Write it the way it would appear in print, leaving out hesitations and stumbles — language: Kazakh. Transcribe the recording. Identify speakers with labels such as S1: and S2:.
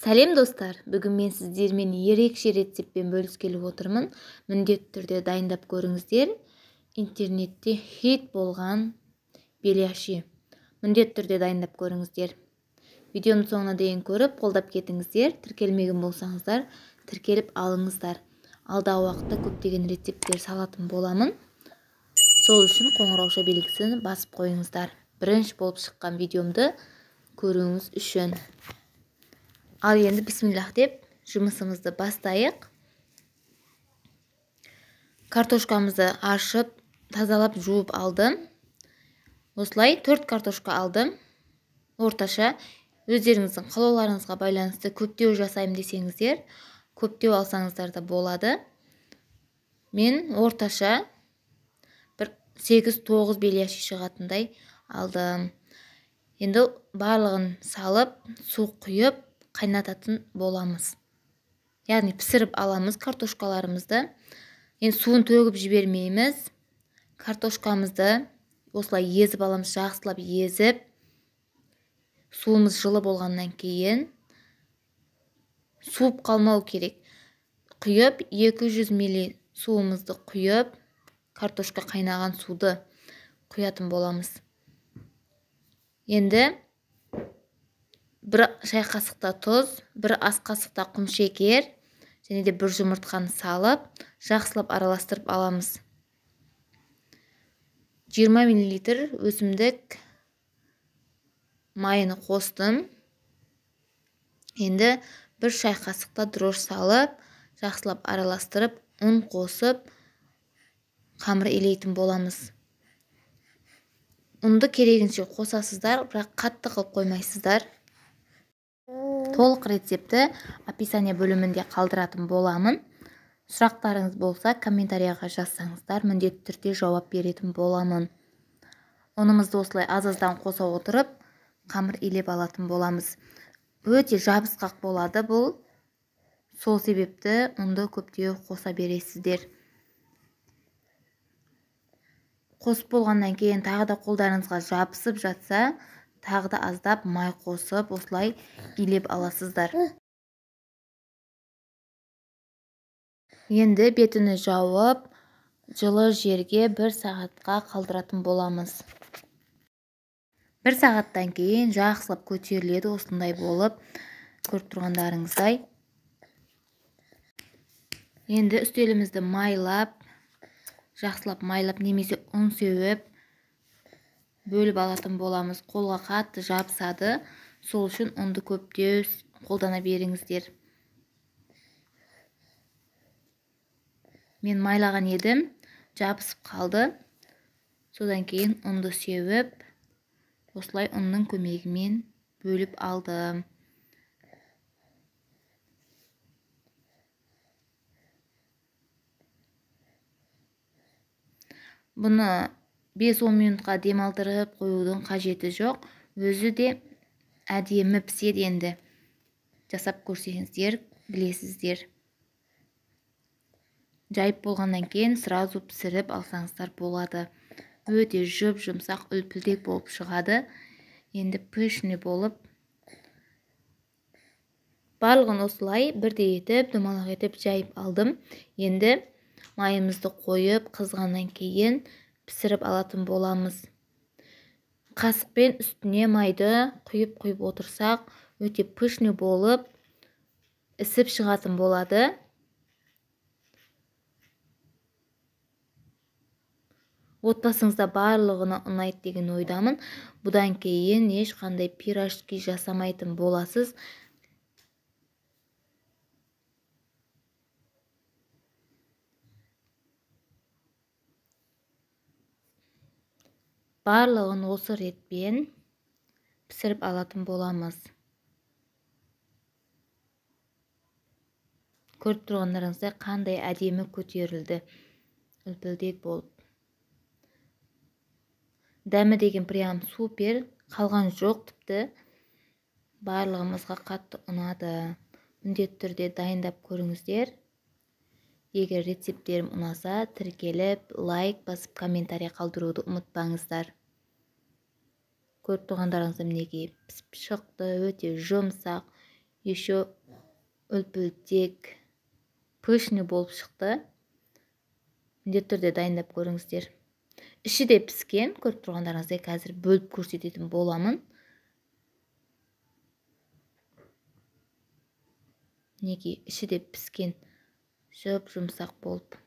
S1: Сәлем достар, бүгін мен сіздермен ерекше рецептпен бөліскелі отырмын. Міндетті түрде дайындап көріңіздер. Интернетте хит болған беляши. Міндетті түрде дайындап көріңіздер. Видеоны соңына дейін көріп, қолдап кетіңіздер. Тіркелмеген болсаңыздар, тіркеліп алыңыздар. Алдағы уақытта көптеген рецепттер салатын боламын. Сол үшін қоңырауша белгісін басып қойыңыздар. Бірінші болып шыққан видеомды көруіңіз үшін. Ал енді бисмиллах деп жұмысымызды бастайық. Картошкамызды ашып, тазалап, жуып алдым. Осылай 4 картошка алдым. Орташа өздеріңіздің қалауларыңызға байланысты көптеу жасаймын десеңіздер, көптеу алсаңыздар да болады. Мен орташа 8-9 беляши шығатындай алдым. Енді барлығын салып, су құйып, қайнататын боламыз. Яғни пісіріп аламыз картошкаларымызды. Енді суын төгіп жібермейміз. Картошкамызды осылай езіп аламыз, жақсылап езіп. Суымыз жылы болғаннан кейін суып қалмау керек. Құйып 200 мл суымызды құйып, картошка қайнаған суды құятын боламыз. Енді 1 шай қасықта тұз, 1 ас қасықта құмшекер және де 1 жұмыртқаны салып, жақсылап араластырып аламыз. 20 мл өсімдік майын қостым. Енді 1 шай қасықта дрож салып, жақсылап араластырып, ұн қосып, қамыр илейтін боламыз. Ұнды керегінше қосасыздар, бірақ қатты қылып қоймайсыздар. Толық рецепті описание бөлімінде қалдыратын боламын. Сұрақтарыңыз болса, комментарияға жазсаңыздар, міндетті түрде жауап беретін боламын. Ұнымызды осылай аз-аздан қоса отырып, қамыр илеп алатын боламыз. Өте жабысқақ болады бұл. Сол себепті ұнды көптеу қоса бересіздер. Қосып болғаннан кейін тағы да қолдарыңызға жабысып жатса, тағы да аздап май қосып, осылай илеп аласыздар. Енді бетіні жауып, жылы жерге 1 сағатқа қалдыратын боламыз. 1 сағаттан кейін жақсылап көтеріледі, осындай болып, көріп тұрғандарыңыздай. Енді үстелімізді майлап, жақсылап майлап немесе ұн сеуіп, бөліп алатын боламыз. Қолға қатты жабысады. Сол үшін ұнды көптеу қолдана беріңіздер. Мен майлаған едім, жабысып қалды. Содан кейін ұнды сеуіп, осылай ұнның көмегімен бөліп алдым. Бұны 5-10 минутқа демалтырып қоюдың қажеті жоқ. Өзі де әдемі піседі енді. Жасап көрсеңіздер, білесіздер. Жайып болғаннан кейін сразу пісіріп алсаңыздар болады. Өте жұп-жұмсақ үлпілдек болып шығады. Енді пішіне болып. Барлығын осылай бірдей етіп, домалақ етіп жайып алдым. Енді майымызды қойып, қызғаннан кейін пісіріп алатын боламыз. Қасықпен үстіне майды құйып отырсақ, өте пішіне болып, ісіп шығатын болады. Отбасыңызда барлығына ұнайды деген ойдамын. Бұдан кейін ешқандай пирожки жасамайтын боласыз. Барлығын осы ретпен пісіріп алатын боламыз. Көріп тұрғандарыңызда қандай әдемі көтерілді, үлпілдек болып. Дәмі деген прям супер, қалған жоқ тіпті. Барлығымызға қатты ұнады. Міндетті түрде дайындап көріңіздер. Егер рецепттерім ұнаса, тіркеліп, лайк басып, комментария қалдыруды ұмытпаңыздар. Көріп тұрғандарыңызда мінекей пісіп шықты, өте жұмсақ, еще үлпілдек, пышный болып шықты. Міндетті түрде дайындап көріңіздер. Іші де піскен, көріп тұрғандарыңыздай қазір бөліп көрсететін боламын. Неге іші де піскен, жұмсақ болып.